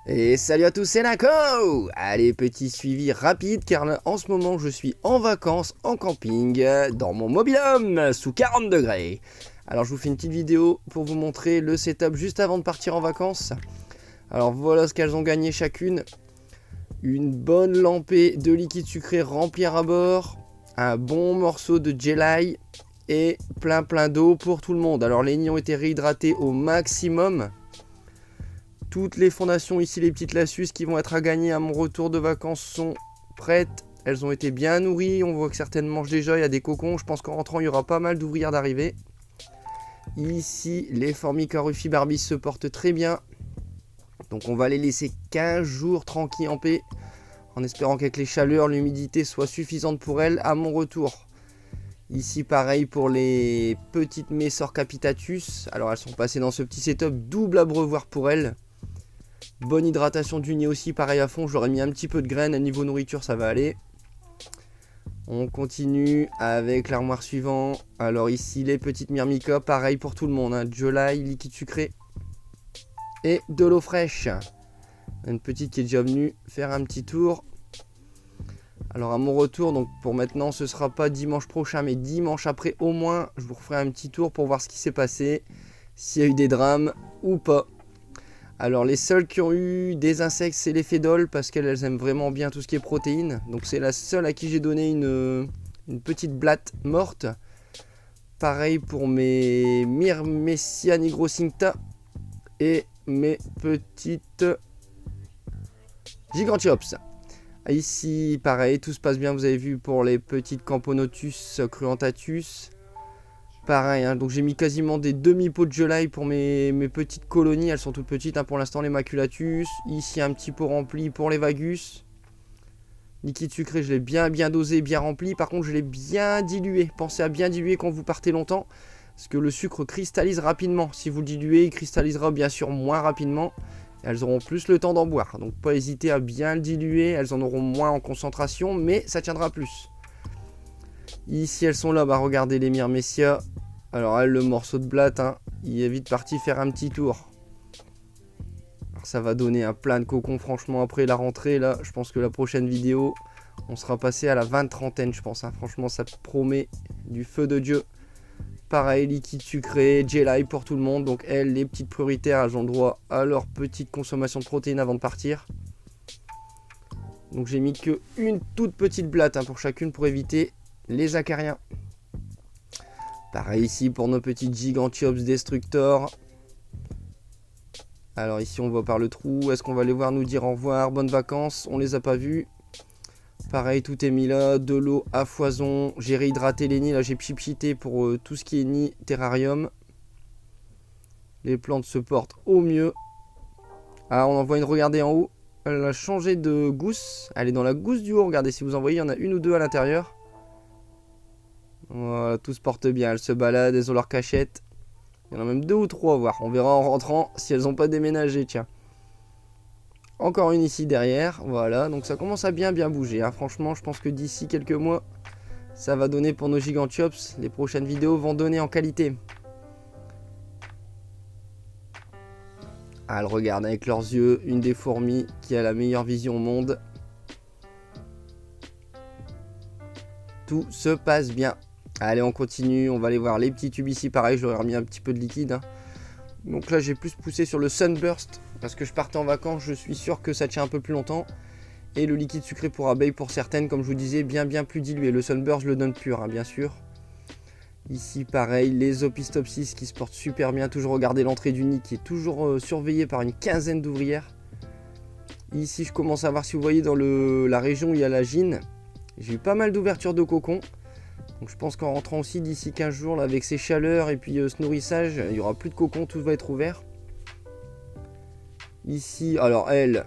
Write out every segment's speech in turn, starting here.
Et salut à tous, c'est Nako. Allez, petit suivi rapide car là, en ce moment je suis en vacances en camping dans mon mobil-home sous 40 degrés. Alors je vous fais une petite vidéo pour vous montrer le setup juste avant de partir en vacances. Alors voilà ce qu'elles ont gagné chacune. Une bonne lampée de liquide sucré remplie à bord, un bon morceau de jelly et plein d'eau pour tout le monde. Alors les nids ont été réhydratés au maximum. Toutes les fondations ici, les petites lassus qui vont être à gagner à mon retour de vacances sont prêtes. Elles ont été bien nourries, on voit que certaines mangent déjà, il y a des cocons. Je pense qu'en rentrant, il y aura pas mal d'ouvrières d'arrivée. Ici, les Formica Rufibarbis se portent très bien. Donc on va les laisser 15 jours tranquilles en paix, en espérant qu'avec les chaleurs, l'humidité soit suffisante pour elles à mon retour. Ici pareil pour les petites Messor Capitatus. Alors elles sont passées dans ce petit setup double abreuvoir pour elles. Bonne hydratation du nid aussi, pareil à fond. J'aurais mis un petit peu de graines, à niveau nourriture ça va aller. On continue avec l'armoire suivant. Alors ici les petites Myrmica, pareil pour tout le monde, hein. Jelly, liquide sucré et de l'eau fraîche. Une petite qui est déjà venue faire un petit tour. Alors à mon retour, donc pour maintenant ce sera pas dimanche prochain mais dimanche après au moins, je vous referai un petit tour pour voir ce qui s'est passé, s'il y a eu des drames ou pas. Alors les seules qui ont eu des insectes c'est les fédoles parce qu'elles aiment vraiment bien tout ce qui est protéines. Donc c'est la seule à qui j'ai donné une petite blatte morte. Pareil pour mes Myrmecia nigrocincta et mes petites Gigantiops. Ici pareil, tout se passe bien, vous avez vu pour les petites Camponotus cruentatus. Pareil, hein, donc j'ai mis quasiment des demi-pots de jelly pour mes petites colonies. Elles sont toutes petites hein, pour l'instant, les maculatus. Ici un petit pot rempli pour les vagus. Liquide sucré, je l'ai bien dosé, bien rempli. Par contre, je l'ai bien dilué. Pensez à bien diluer quand vous partez longtemps, parce que le sucre cristallise rapidement. Si vous le diluez, il cristallisera bien sûr moins rapidement. Elles auront plus le temps d'en boire. Donc pas hésiter à bien le diluer. Elles en auront moins en concentration, mais ça tiendra plus. Ici elles sont là, bah regardez les Myrmecia. Alors elle, le morceau de blatte, hein, il est vite parti faire un petit tour. Alors, ça va donner un plein de cocons franchement après la rentrée là. Je pense que la prochaine vidéo, on sera passé à la 20-30aine je pense. Hein. Franchement ça promet du feu de Dieu. Pareil, liquide sucré, jelly pour tout le monde. Donc elles, les petites prioritaires, elles ont le droit à leur petite consommation de protéines avant de partir. Donc j'ai mis que une toute petite blatte hein, pour chacune pour éviter les acariens. Pareil ici pour nos petites Gigantiops Destructor. Alors ici on voit par le trou. Est-ce qu'on va les voir nous dire au revoir, bonnes vacances? On les a pas vus. Pareil, tout est mis là, de l'eau à foison. J'ai réhydraté les nids, là j'ai pchipchité pour tout ce qui est nid terrarium. Les plantes se portent au mieux. Ah, on en voit une, regardez en haut. Elle a changé de gousse. Elle est dans la gousse du haut, regardez si vous en voyez, il y en a une ou deux à l'intérieur. Voilà, tout se porte bien, elles se baladent, elles ont leur cachette. Il y en a même deux ou trois à voir, on verra en rentrant si elles n'ont pas déménagé, tiens. Encore une ici derrière, voilà, donc ça commence à bien bouger, hein. Franchement je pense que d'ici quelques mois, ça va donner pour nos Gigantiops. Les prochaines vidéos vont donner en qualité. Ah, elles regardent avec leurs yeux, une des fourmis qui a la meilleure vision au monde. Tout se passe bien. Allez, on continue, on va aller voir les petits tubes ici, pareil, j'aurais remis un petit peu de liquide. Hein. Donc là, j'ai plus poussé sur le Sunburst, parce que je partais en vacances, je suis sûr que ça tient un peu plus longtemps. Et le liquide sucré pour abeilles, pour certaines, comme je vous disais, bien plus dilué. Le Sunburst, je le donne pur, hein, bien sûr. Ici, pareil, les Opistopsis qui se portent super bien. Toujours regarder l'entrée du nid qui est toujours surveillée par une quinzaine d'ouvrières. Ici, je commence à voir, si vous voyez, dans la région où il y a la gine, j'ai eu pas mal d'ouvertures de cocons. Donc je pense qu'en rentrant aussi d'ici 15 jours là, avec ces chaleurs et puis ce nourrissage, il n'y aura plus de cocons, tout va être ouvert. Ici, alors elles,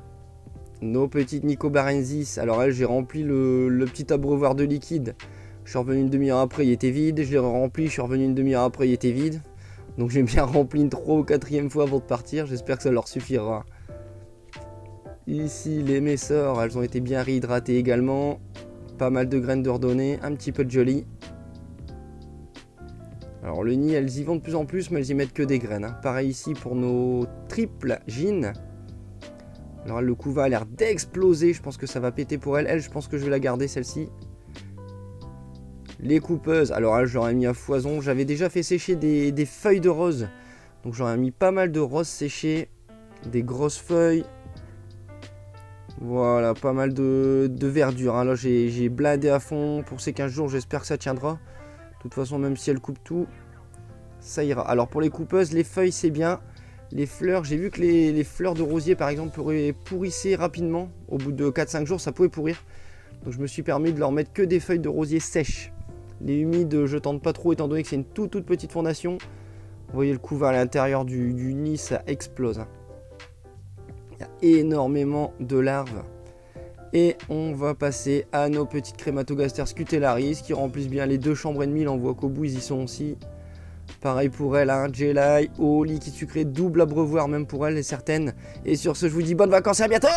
nos petites Nicobarensis, alors elles j'ai rempli le petit abreuvoir de liquide. Je suis revenu une demi-heure après, il était vide, je l'ai rempli, je suis revenu une demi-heure après, il était vide. Donc j'ai bien rempli une 3 ou 4e fois avant de partir, j'espère que ça leur suffira. Ici les Messor, elles ont été bien réhydratées également. Pas mal de graines d'ordonnée, un petit peu de jelly. Alors le nid, elles y vont de plus en plus, mais elles y mettent que des graines. Hein. Pareil ici pour nos triples gines. Alors le couva a l'air d'exploser, je pense que ça va péter pour elle. Elle, je pense que je vais la garder celle-ci. Les coupeuses, alors là j'aurais mis à foison. J'avais déjà fait sécher des feuilles de rose. Donc j'aurais mis pas mal de roses séchées. Des grosses feuilles. Voilà, pas mal de verdure. Hein. Là j'ai blindé à fond pour ces 15 jours, j'espère que ça tiendra. De toute façon, même si elle coupe tout, ça ira. Alors pour les coupeuses, les feuilles c'est bien. Les fleurs, j'ai vu que les fleurs de rosier par exemple pourrissaient rapidement. Au bout de 4-5 jours, ça pouvait pourrir. Donc je me suis permis de leur mettre que des feuilles de rosier sèches. Les humides, je tente pas trop étant donné que c'est une toute petite fondation. Vous voyez le couva à l'intérieur du nid, ça explose. Il y a énormément de larves. Et on va passer à nos petites Crématogastères scutellaris qui remplissent bien les 2 chambres et demie. Là on voit qu'au bout ils y sont aussi. Pareil pour elle, hein, Jelly, eau, liquide sucré, double abreuvoir même pour elle, et certaines. Et sur ce, je vous dis bonnes vacances et à bientôt!